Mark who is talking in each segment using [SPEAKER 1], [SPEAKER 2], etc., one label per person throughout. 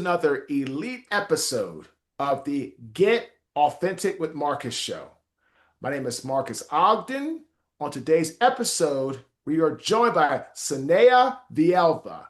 [SPEAKER 1] Another elite episode of the Get Authentic with Marcus show. My name is Marques Ogden. On today's episode, we are joined by Sneha Villalva.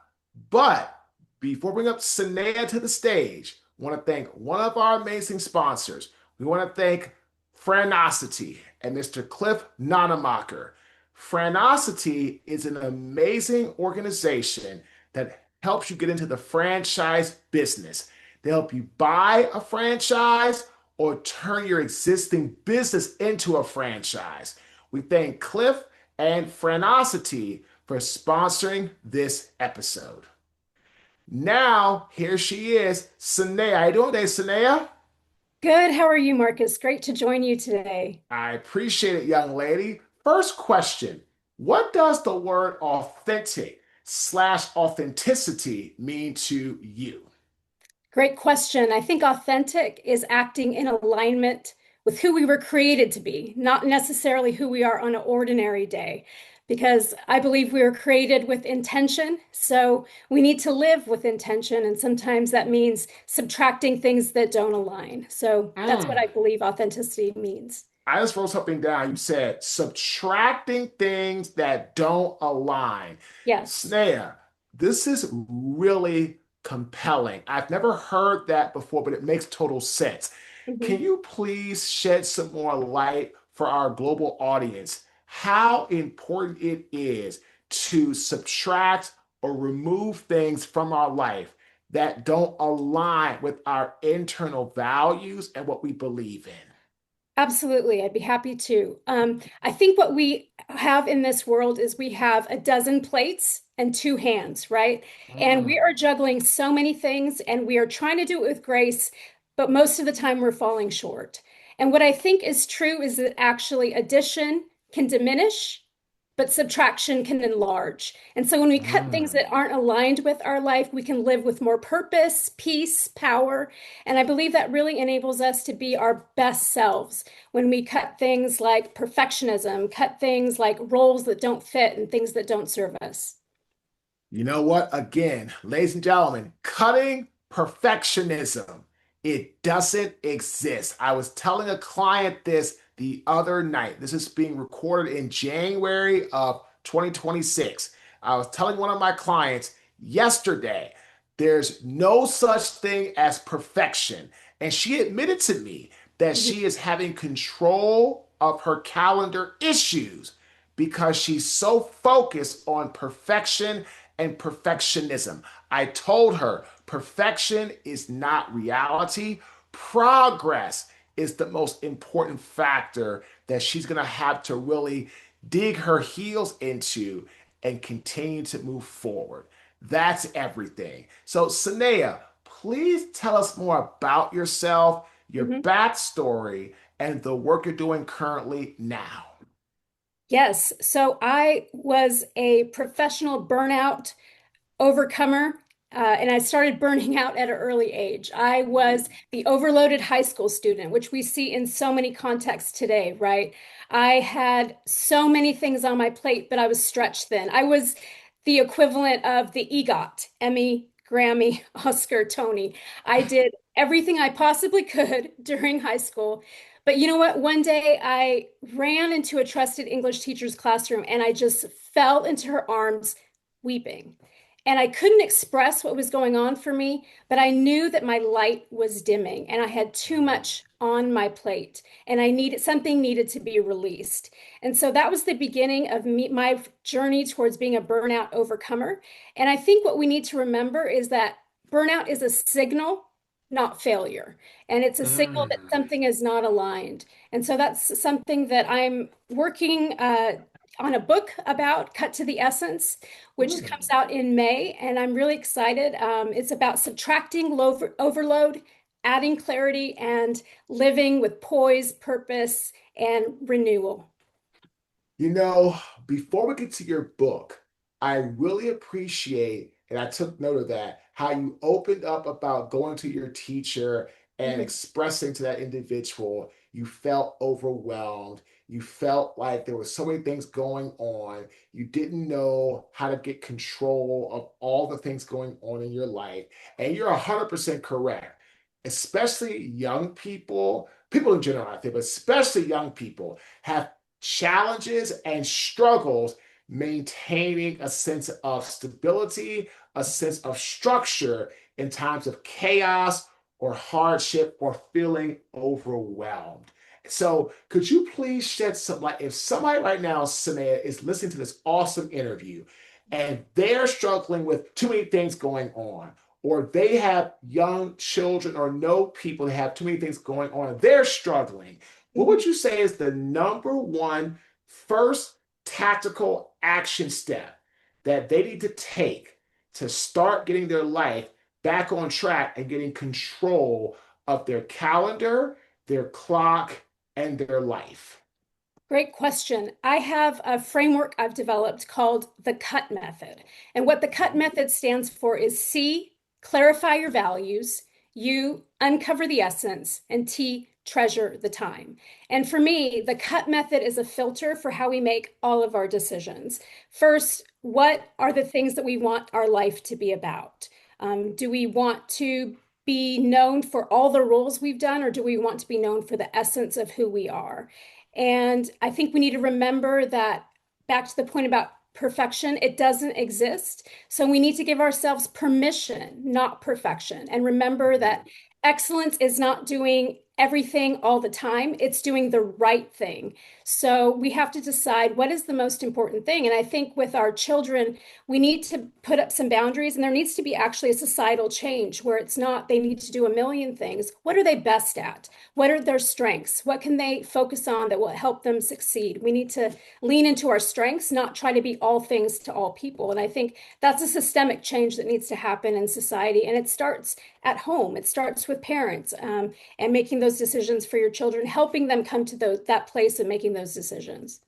[SPEAKER 1] But before we bring up Sneha to the stage, I want to thank one of our amazing sponsors. We want to thank Franosity and Mr. Cliff Nonamacher. Franosity is an amazing organization that helps you get into the franchise business. They help you buy a franchise or turn your existing business into a franchise. We thank Cliff and Franosity for sponsoring this episode. Now, here she is, Sneha. How you doing today, Sneha?
[SPEAKER 2] Good. How are you, Marcus? Great to join you today.
[SPEAKER 1] I appreciate it, young lady. First question. What does the word authentic slash authenticity mean to you?
[SPEAKER 2] Great question. I think authentic is acting in alignment with who we were created to be, not necessarily who we are on an ordinary day, because I believe we were created with intention. So we need to live with intention. And sometimes that means subtracting things that don't align. So that's what
[SPEAKER 1] Mm.
[SPEAKER 2] I believe authenticity means.
[SPEAKER 1] I just wrote something down. You said subtracting things that don't align.
[SPEAKER 2] Yes.
[SPEAKER 1] Snare, this is really compelling. I've never heard that before, but it makes total sense. Can
[SPEAKER 2] Mhm.
[SPEAKER 1] you please shed some more light for our global audience how important it is to subtract or remove things from our life that don't align with our internal values and what we believe in?
[SPEAKER 2] Absolutely, I'd be happy to. I think what we have in this world is we have a dozen plates and two hands, right? And we
[SPEAKER 1] Mm.
[SPEAKER 2] are juggling so many things and we are trying to do it with grace, but most of the time we're falling short. And what I think is true is that actually addition can diminish, but subtraction can enlarge. And so when we cut things
[SPEAKER 1] Mm.
[SPEAKER 2] that aren't aligned with our life, we can live with more purpose, peace, power. And I believe that really enables us to be our best selves when we cut things like perfectionism, cut things like roles that don't fit and things that don't serve us.
[SPEAKER 1] You know what? Again, ladies and gentlemen, cutting perfectionism. It doesn't exist. I was telling a client this the other night. This is being recorded in January of 2026. I was telling one of my clients yesterday, there's no such thing as perfection. And she admitted to me that
[SPEAKER 2] Mhm.
[SPEAKER 1] she is having control of her calendar issues because she's so focused on perfection and perfectionism. I told her perfection is not reality. Progress is the most important factor that she's going to have to really dig her heels into and continue to move forward. That's everything. So, Sneha, please tell us more about yourself, your
[SPEAKER 2] Mhm.
[SPEAKER 1] backstory, and the work you're doing currently now.
[SPEAKER 2] Yes. So I was a professional burnout overcomer. And I started burning out at an early age. I was the overloaded high school student, which we see in so many contexts today, right? I had so many things on my plate, but I was stretched thin. I was the equivalent of the EGOT, Emmy, Grammy, Oscar, Tony. I did everything I possibly could during high school. But you know what? One day I ran into a trusted English teacher's classroom and I just fell into her arms weeping. And I couldn't express what was going on for me, but I knew that my light was dimming and I had too much on my plate and I needed something needed to be released. And so that was the beginning of my journey towards being a burnout overcomer. And I think what we need to remember is that burnout is a signal, not failure. And it's a signal that
[SPEAKER 1] Mm.
[SPEAKER 2] something is not aligned. And so that's something that I'm working on a book about, Cut to the Essence, which
[SPEAKER 1] Mm.
[SPEAKER 2] comes out in May, and I'm really excited. It's about subtracting overload, adding clarity, and living with poise, purpose, and renewal.
[SPEAKER 1] You know, before we get to your book, I really appreciate, and I took note of that, how you opened up about going to your teacher and
[SPEAKER 2] Mhm.
[SPEAKER 1] expressing to that individual you felt overwhelmed, You felt like there was so many things going on. You didn't know how to get control of all the things going on in your life. And you're 100% correct. Especially young people, people in general, I think, but especially young people have challenges and struggles maintaining a sense of stability, a sense of structure in times of chaos or hardship or feeling overwhelmed. So, could you please shed some light? If somebody right now, Sneha, is listening to this awesome interview and they're struggling with too many things going on, or they have young children or know people that have too many things going on and they're struggling, what
[SPEAKER 2] Mhm.
[SPEAKER 1] would you say is the number one first tactical action step that they need to take to start getting their life back on track and getting control of their calendar, their clock, and their life?
[SPEAKER 2] Great question. I have a framework I've developed called the CUT method. And what the CUT method stands for is C, clarify your values, U, uncover the essence, and T, treasure the time. And for me, the CUT method is a filter for how we make all of our decisions. First, what are the things that we want our life to be about? Do we want to be known for all the roles we've done, or do we want to be known for the essence of who we are? And I think we need to remember that back to the point about perfection, it doesn't exist. So we need to give ourselves permission, not perfection. And remember that excellence is not doing everything all the time, it's doing the right thing. So we have to decide what is the most important thing. And I think with our children, we need to put up some boundaries, and there needs to be actually a societal change where it's not they need to do a million things. What are they best at? What are their strengths? What can they focus on that will help them succeed? We need to lean into our strengths, not try to be all things to all people. And I think that's a systemic change that needs to happen in society. And it starts at home, it starts with parents, and making those decisions for your children, helping them come to that place of making those decisions.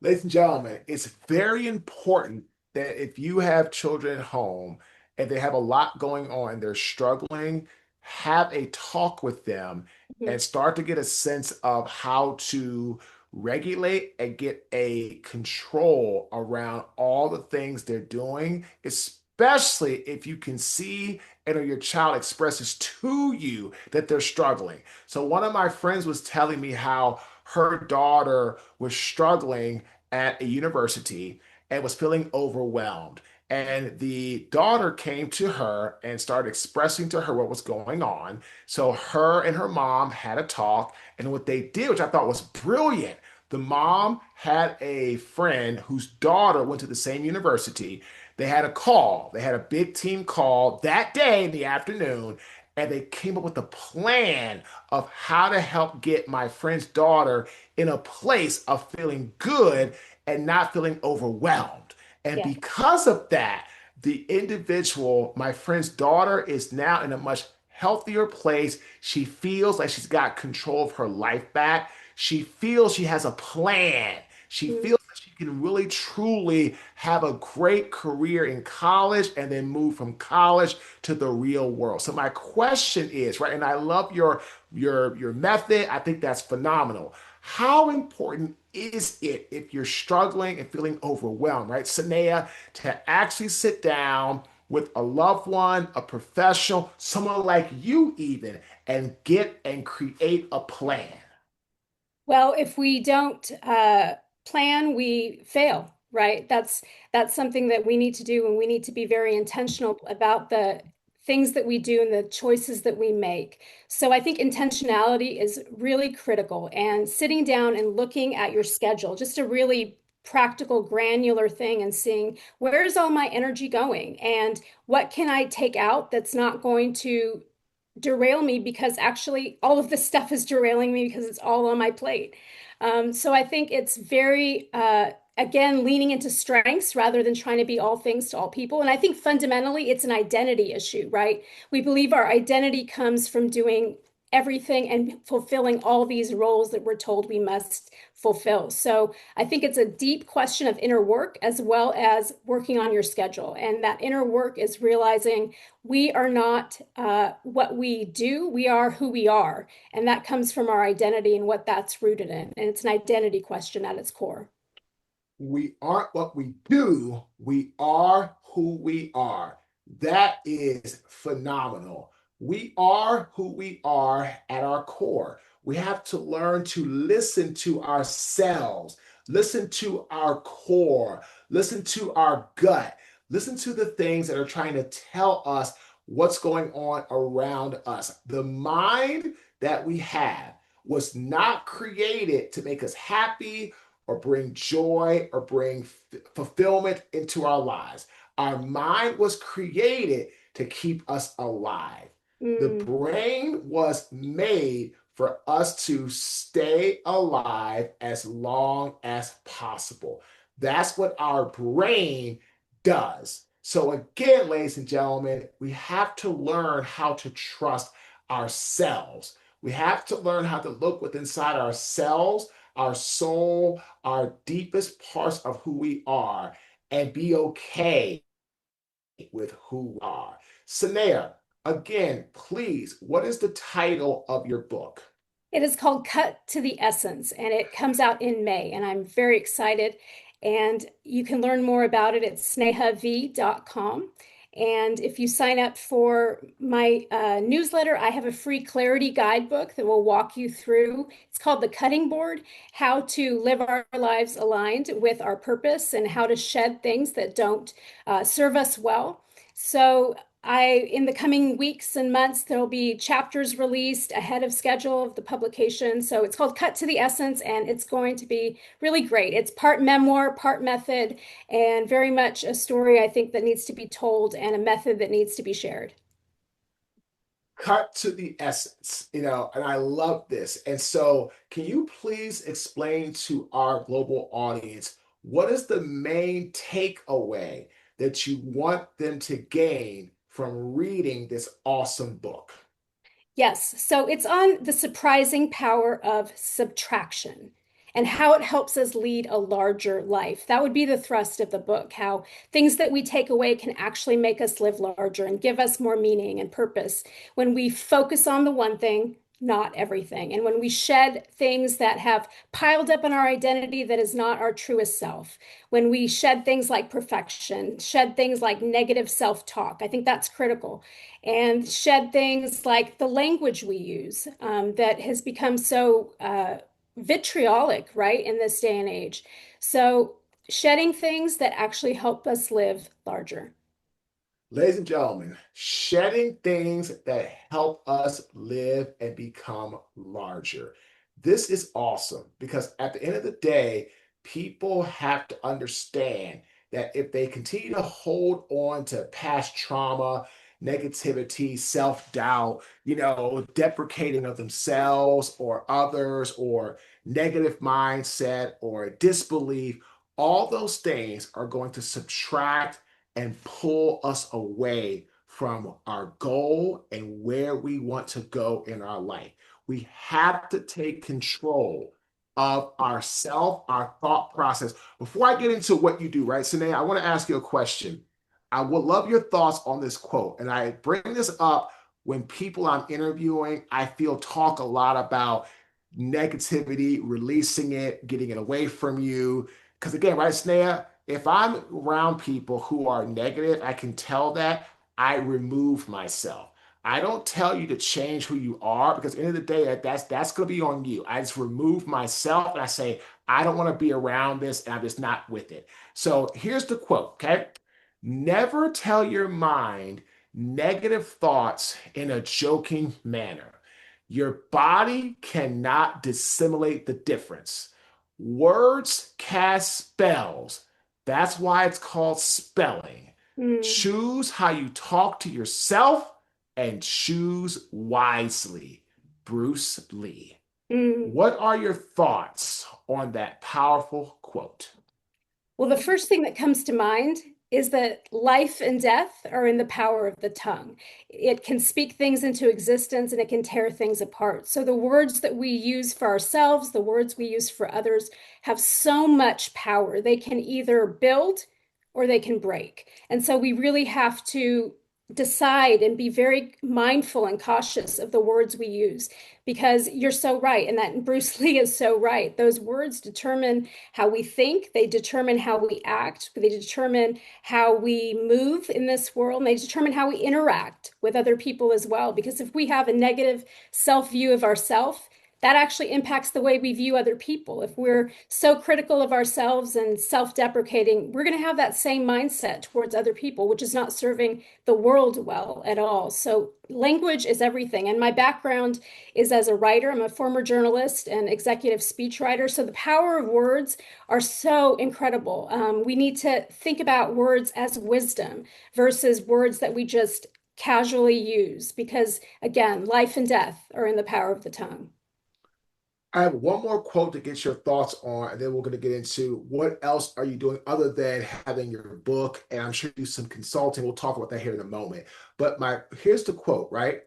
[SPEAKER 1] Ladies and gentlemen, it's very important that if you have children at home and they have a lot going on, they're struggling, have a talk with them
[SPEAKER 2] Mhm.
[SPEAKER 1] and start to get a sense of how to regulate and get a control around all the things they're doing, especially if you can see and or your child expresses to you that they're struggling. So one of my friends was telling me how her daughter was struggling at a university and was feeling overwhelmed. And the daughter came to her and started expressing to her what was going on. So her and her mom had a talk. And what they did, which I thought was brilliant, the mom had a friend whose daughter went to the same university. They had a call, they had a big team call that day in the afternoon. And they came up with a plan of how to help get my friend's daughter in a place of feeling good and not feeling overwhelmed. And
[SPEAKER 2] Yeah.
[SPEAKER 1] because of that, the individual, my friend's daughter, is now in a much healthier place. She feels like she's got control of her life back. She feels she has a plan. She
[SPEAKER 2] Mm.
[SPEAKER 1] feels that she can really truly have a great career in college and then move from college to the real world. So my question is, right, and I love your method. I think that's phenomenal. How important is it if you're struggling and feeling overwhelmed, right, Sneha, to actually sit down with a loved one, a professional, someone like you even, and get and create a plan?
[SPEAKER 2] Well, if we don't plan, we fail, right? That's something that we need to do, and we need to be very intentional about the things that we do and the choices that we make. So I think intentionality is really critical, and sitting down and looking at your schedule, just a really practical, granular thing, and seeing where is all my energy going and what can I take out that's not going to derail me, because actually all of this stuff is derailing me because it's all on my plate. So I think it's very, again, leaning into strengths rather than trying to be all things to all people. And I think fundamentally it's an identity issue, right? We believe our identity comes from doing everything and fulfilling all these roles that we're told we must fulfill. So I think it's a deep question of inner work as well as working on your schedule. And that inner work is realizing we are not what we do, we are who we are. And that comes from our identity and what that's rooted in. And it's an identity question at its core.
[SPEAKER 1] We aren't what we do, we are who we are. That is phenomenal. We are who we are at our core. We have to learn to listen to ourselves, listen to our core, listen to our gut, listen to the things that are trying to tell us what's going on around us. The mind that we have was not created to make us happy or bring joy or bring fulfillment into our lives. Our mind was created to keep us alive. The
[SPEAKER 2] Mm,
[SPEAKER 1] brain was made for us to stay alive as long as possible. That's what our brain does. So, again, ladies and gentlemen, we have to learn how to trust ourselves. We have to learn how to look within inside ourselves, our soul, our deepest parts of who we are, and be okay with who we are. Sneha, again, please, what is the title of your book?
[SPEAKER 2] It is called Cut to the Essence, and it comes out in May, and I'm very excited. And you can learn more about it at snehav.com. And if you sign up for my newsletter, I have a free clarity guidebook that will walk you through. It's called The Cutting Board, how to live our lives aligned with our purpose and how to shed things that don't serve us well. So in the coming weeks and months, there'll be chapters released ahead of schedule of the publication. So it's called Cut to the Essence, and it's going to be really great. It's part memoir, part method, and very much a story I think that needs to be told and a method that needs to be shared.
[SPEAKER 1] Cut to the essence, and I love this. And so, can you please explain to our global audience what is the main takeaway that you want them to gain from reading this awesome book?
[SPEAKER 2] Yes, so it's on the surprising power of subtraction and how it helps us lead a larger life. That would be the thrust of the book, how things that we take away can actually make us live larger and give us more meaning and purpose when we focus on the one thing, not everything. And when we shed things that have piled up in our identity that is not our truest self, when we shed things like perfection, shed things like negative self-talk, I think that's critical, and shed things like the language we use that has become so vitriolic, right, in this day and age. So, shedding things that actually help us live larger.
[SPEAKER 1] Ladies and gentlemen, shedding things that help us live and become larger. This is awesome because at the end of the day, people have to understand that if they continue to hold on to past trauma, negativity, self doubt, deprecating of themselves or others, or negative mindset or disbelief, all those things are going to subtract and pull us away from our goal and where we want to go in our life. We have to take control of ourself, our thought process. Before I get into what you do, right, Sine, I want to ask you a question. I would love your thoughts on this quote. And I bring this up when people I'm interviewing, I feel talk a lot about negativity, releasing it, getting it away from you. Because again, right, Sneha, if I'm around people who are negative, I can tell that I remove myself. I don't tell you to change who you are because at the end of the day, that's going to be on you. I just remove myself and I say, I don't want to be around this and I'm just not with it. So here's the quote, okay? Never tell your mind negative thoughts in a joking manner. Your body cannot dissimulate the difference. Words cast spells. That's why it's called spelling.
[SPEAKER 2] Mm,
[SPEAKER 1] Choose how you talk to yourself and choose wisely. Bruce Lee.
[SPEAKER 2] mm.
[SPEAKER 1] What are your thoughts on that powerful quote?
[SPEAKER 2] Well, the first thing that comes to mind is that life and death are in the power of the tongue. It can speak things into existence and it can tear things apart. So the words that we use for ourselves, the words we use for others, have so much power. They can either build or they can break. And so we really have to decide and be very mindful and cautious of the words we use because you're so right. And that Bruce Lee is so right. Those words determine how we think, they determine how we act, they determine how we move in this world, and they determine how we interact with other people as well. Because if we have a negative self view of ourselves, that actually impacts the way we view other people. If we're so critical of ourselves and self-deprecating, we're going to have that same mindset towards other people, which is not serving the world well at all. So language is everything. And my background is as a writer. I'm a former journalist and executive speechwriter. So the power of words are so incredible. We need to think about words as wisdom versus words that we just casually use, because again, life and death are in the power of the tongue.
[SPEAKER 1] I have one more quote to get your thoughts on, and then we're going to get into what else are you doing other than having your book, and I'm sure you do some consulting. We'll talk about that here in a moment. But my here's the quote, right?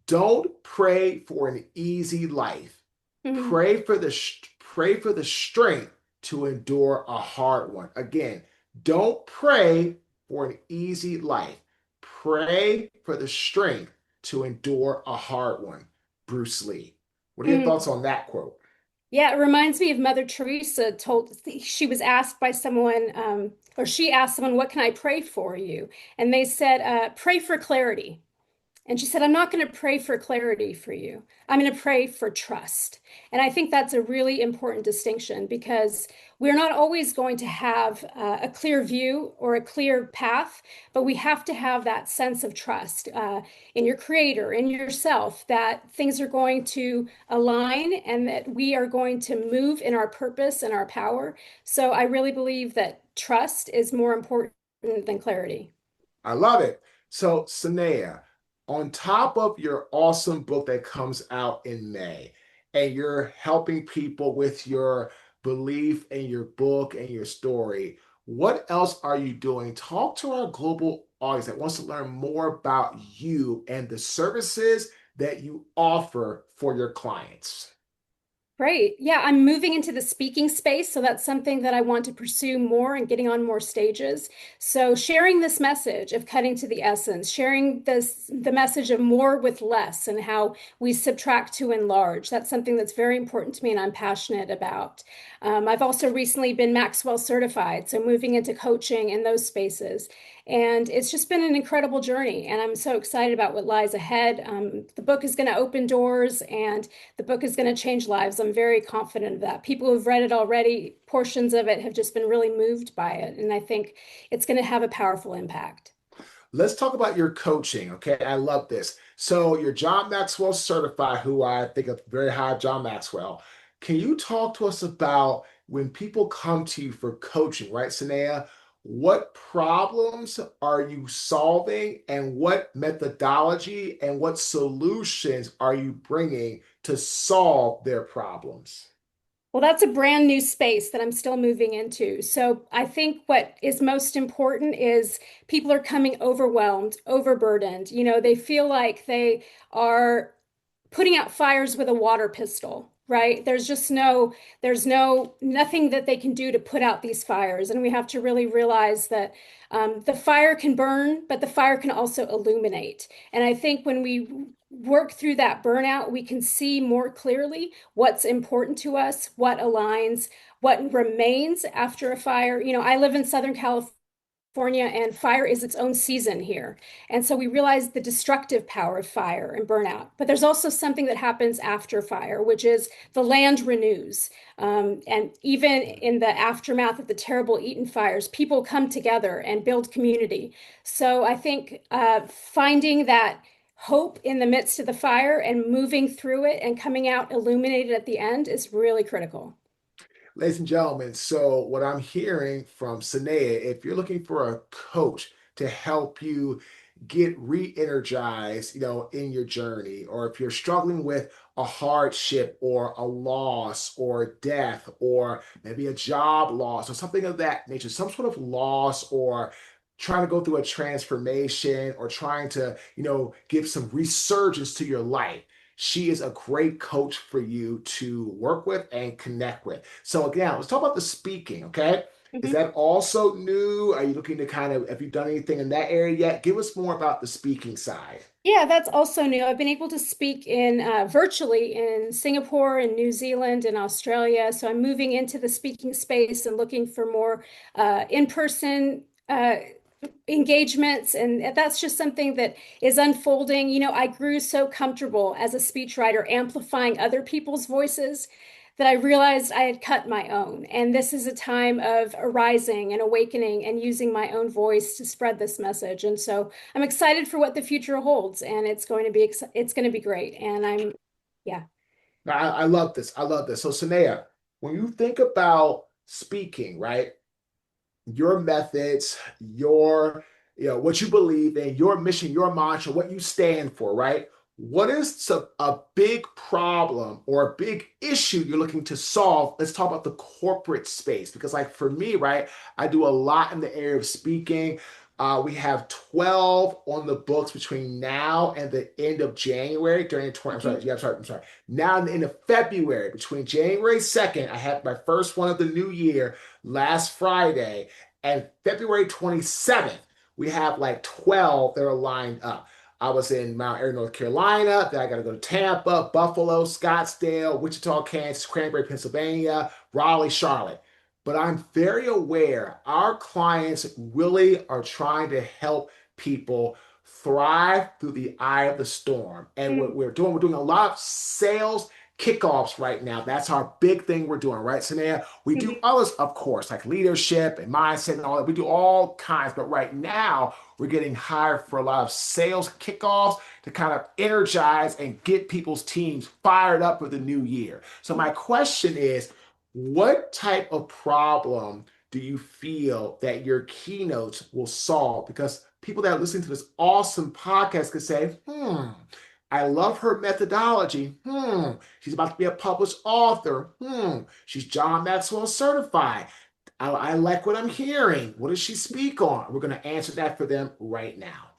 [SPEAKER 1] Don't pray for an easy life.
[SPEAKER 2] Mhm.
[SPEAKER 1] Pray for the strength to endure a hard one. Again, don't pray for an easy life. Pray for the strength to endure a hard one. Bruce Lee. What are your thoughts
[SPEAKER 2] Mm.
[SPEAKER 1] on that quote?
[SPEAKER 2] Yeah, it reminds me of Mother Teresa told, she was asked by someone, or she asked someone, "What can I pray for you?" And they said, "Pray for clarity." And she said, "I'm not going to pray for clarity for you. I'm going to pray for trust." And I think that's a really important distinction because we're not always going to have a clear view or a clear path, but we have to have that sense of trust in your creator, in yourself, that things are going to align and that we are going to move in our purpose and our power. So I really believe that trust is more important than clarity.
[SPEAKER 1] I love it. So, Sneha, on top of your awesome book that comes out in May, and you're helping people with your belief and your book and your story, what else are you doing? Talk to our global audience that wants to learn more about you and the services that you offer for your clients.
[SPEAKER 2] Great. Yeah, I'm moving into the speaking space, so that's something that I want to pursue more and getting on more stages. So sharing this message of cutting to the essence, sharing the message of more with less and how we subtract to enlarge. That's something that's very important to me and I'm passionate about. I've also recently been Maxwell certified, so moving into coaching in those spaces. And it's just been an incredible journey, and I'm so excited about what lies ahead. The book is going to open doors, and the book is going to change lives. I'm very confident of that. People who've read it already, portions of it have just been really moved by it, and I think it's going to have a powerful impact.
[SPEAKER 1] Let's talk about your coaching. Okay. I love this. So you're John Maxwell certified, who I think of very high, John Maxwell. Can you talk to us about when people come to you for coaching, right, Sanea? What problems are you solving and what methodology and what solutions are you bringing to solve their problems?
[SPEAKER 2] Well, that's a brand new space that I'm still moving into. So I think what is most important is people are coming overwhelmed, overburdened. They feel like they are putting out fires with a water pistol, right? Nothing that they can do to put out these fires. And we have to really realize that the fire can burn, but the fire can also illuminate. And I think when we work through that burnout, we can see more clearly what's important to us, what aligns, what remains after a fire. I live in Southern California, and fire is its own season here. And so we realize the destructive power of fire and burnout. But there's also something that happens after fire, which is the land renews. And even in the aftermath of the terrible Eaton fires, people come together and build community. So I think finding that hope in the midst of the fire and moving through it and coming out illuminated at the end is really critical.
[SPEAKER 1] Ladies and gentlemen, so what I'm hearing from Sanea, if you're looking for a coach to help you get re-energized, in your journey, or if you're struggling with a hardship or a loss or death or maybe a job loss or something of that nature, some sort of loss or trying to go through a transformation or trying to, give some resurgence to your life, she is a great coach for you to work with and connect with. So again, let's talk about the speaking, okay? Is
[SPEAKER 2] Mhm.
[SPEAKER 1] that also new? Are you looking to have you done anything in that area yet? Give us more about the speaking side.
[SPEAKER 2] Yeah, that's also new. I've been able to speak in virtually in Singapore and New Zealand and Australia. So I'm moving into the speaking space and looking for more in-person engagements. And that's just something that is unfolding. I grew so comfortable as a speechwriter amplifying other people's voices that I realized I had cut my own. And this is a time of arising and awakening and using my own voice to spread this message. And so I'm excited for what the future holds, and it's going to be great. And yeah.
[SPEAKER 1] I love this. I love this. So, Sanea, when you think about speaking, right? Your methods, what you believe in, your mission, your mantra, what you stand for, right? What is a big problem or a big issue you're looking to solve? Let's talk about the corporate space because, like for me, right, I do a lot in the area of speaking. We have 12 on the books between now and the end of January during 20. I'm sorry,
[SPEAKER 2] Mhm.
[SPEAKER 1] yeah, I'm sorry. Now in the end of February, between January 2nd, I had my first one of the new year last Friday, and February 27th, we have like 12 that are lined up. I was in Mount Airy, North Carolina. Then I got to go to Tampa, Buffalo, Scottsdale, Wichita, Kansas, Cranberry, Pennsylvania, Raleigh, Charlotte. But I'm very aware our clients really are trying to help people thrive through the eye of the storm. And what we're doing a lot of sales kickoffs right now. That's our big thing we're doing, right, Sanea? We do
[SPEAKER 2] Mhm.
[SPEAKER 1] others, of course, like leadership and mindset and all that. We do all kinds, but right now we're getting hired for a lot of sales kickoffs to kind of energize and get people's teams fired up for the new year. So my question is, what type of problem do you feel that your keynotes will solve? Because people that are listening to this awesome podcast could say, I love her methodology. She's about to be a published author. She's John Maxwell certified. I like what I'm hearing. What does she speak on? We're going to answer that for them right now.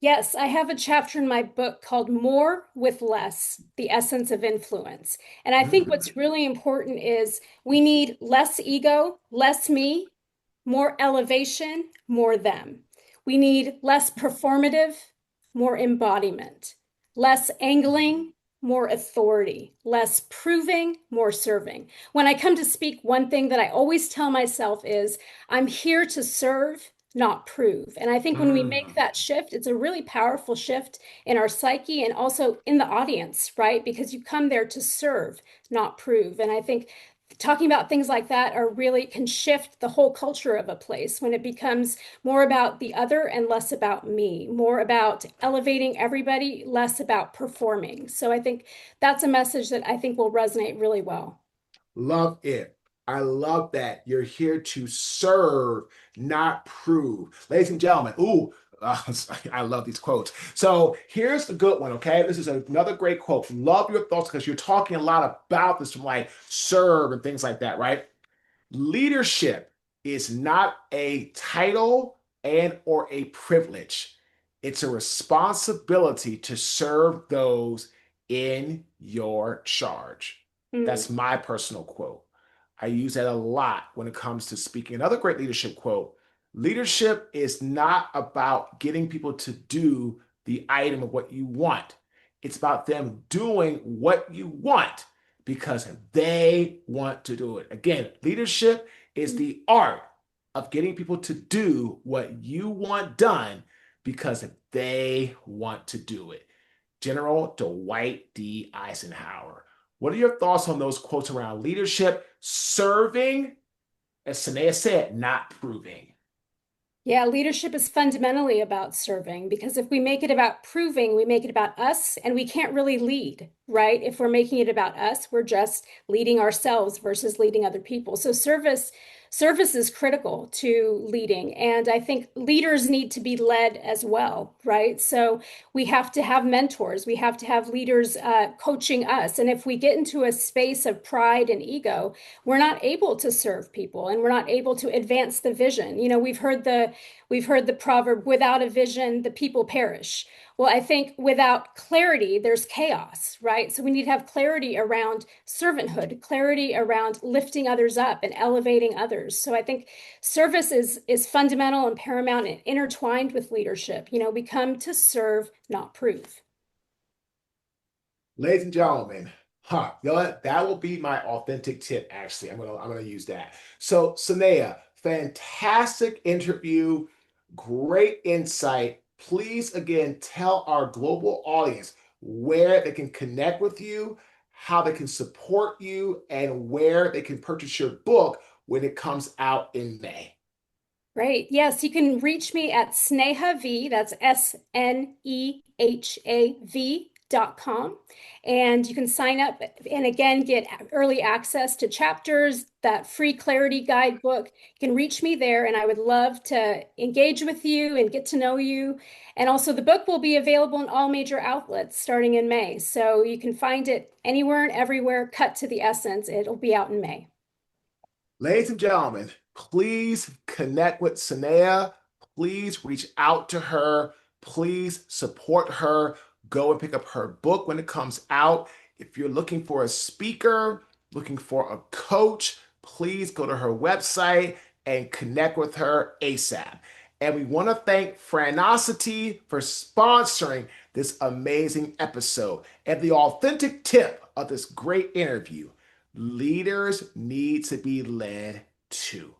[SPEAKER 2] Yes, I have a chapter in my book called More with Less, The Essence of Influence. And I think
[SPEAKER 1] Mm,
[SPEAKER 2] what's really important is we need less ego, less me, more elevation, more them. We need less performative, more embodiment, less angling, more authority, less proving, more serving. When I come to speak, one thing that I always tell myself is I'm here to serve, not prove. And I think when we make
[SPEAKER 1] mm.
[SPEAKER 2] that shift, it's a really powerful shift in our psyche and also in the audience, right? Because you come there to serve, not prove. And I think talking about things like that are really can shift the whole culture of a place when it becomes more about the other and less about me, more about elevating everybody, less about performing. So I think that's a message that I think will resonate really well.
[SPEAKER 1] Love it. I love that. You're here to serve, not prove. Ladies and gentlemen, I love these quotes. So here's the good one, okay? This is another great quote. Love your thoughts because you're talking a lot about this from like serve and things like that, right? Leadership is not a title and or a privilege. It's a responsibility to serve those in your charge.
[SPEAKER 2] Mm,
[SPEAKER 1] That's my personal quote. I use that a lot when it comes to speaking. Another great leadership quote: leadership is not about getting people to do the item of what you want. It's about them doing what you want because they want to do it. Again, leadership is
[SPEAKER 2] mm.
[SPEAKER 1] the art of getting people to do what you want done because they want to do it. General Dwight D. Eisenhower. What are your thoughts on those quotes around leadership, serving, as Sanea said, not proving?
[SPEAKER 2] Yeah, leadership is fundamentally about serving because if we make it about proving, we make it about us and we can't really lead, right? If we're making it about us, we're just leading ourselves versus leading other people. So service is critical to leading. And I think leaders need to be led as well, right? So we have to have mentors. We have to have leaders coaching us. And if we get into a space of pride and ego, we're not able to serve people and we're not able to advance the vision. We've heard We've heard the proverb, without a vision, the people perish. Well, I think without clarity, there's chaos, right? So we need to have clarity around servanthood, clarity around lifting others up and elevating others. So I think service is fundamental and paramount and intertwined with leadership. We come to serve, not prove.
[SPEAKER 1] Ladies and gentlemen, you know what? That will be my authentic tip, actually. I'm gonna use that. So, Sneha, fantastic interview, great insight. Please again tell our global audience where they can connect with you, how they can support you, and where they can purchase your book when it comes out in May.
[SPEAKER 2] Great. Yes, you can reach me at Sneha V, that's SNEHAV.com. And you can sign up and again get early access to chapters, that free clarity guidebook. You can reach me there, and I would love to engage with you and get to know you. And also, the book will be available in all major outlets starting in May. So you can find it anywhere and everywhere, cut to the essence. It'll be out in May.
[SPEAKER 1] Ladies and gentlemen, please connect with Sneha. Please reach out to her. Please support her. Go and pick up her book when it comes out. If you're looking for a speaker, looking for a coach, please go to her website and connect with her ASAP. And we want to thank Franosity for sponsoring this amazing episode. And the authentic tip of this great interview: leaders need to be led too.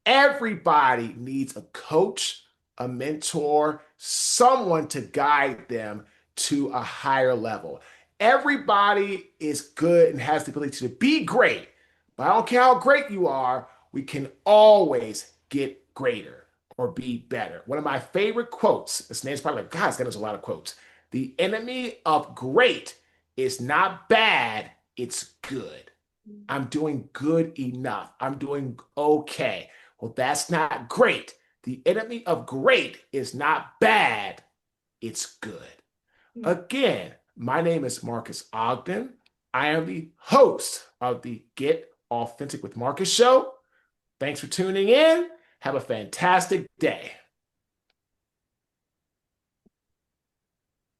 [SPEAKER 1] Everybody needs a coach, a mentor, someone to guide them to a higher level. Everybody is good and has the ability to be great, but I don't care how great you are, we can always get greater or be better. One of my favorite quotes, this name's probably like, God, there's a lot of quotes. The enemy of great is not bad, it's good. I'm doing good enough. I'm doing okay. Well, that's not great. The enemy of great is not bad, it's good. Again, my name is Marques Ogden. I am the host of the Get Authentic with Marques show. Thanks for tuning in. Have a fantastic day.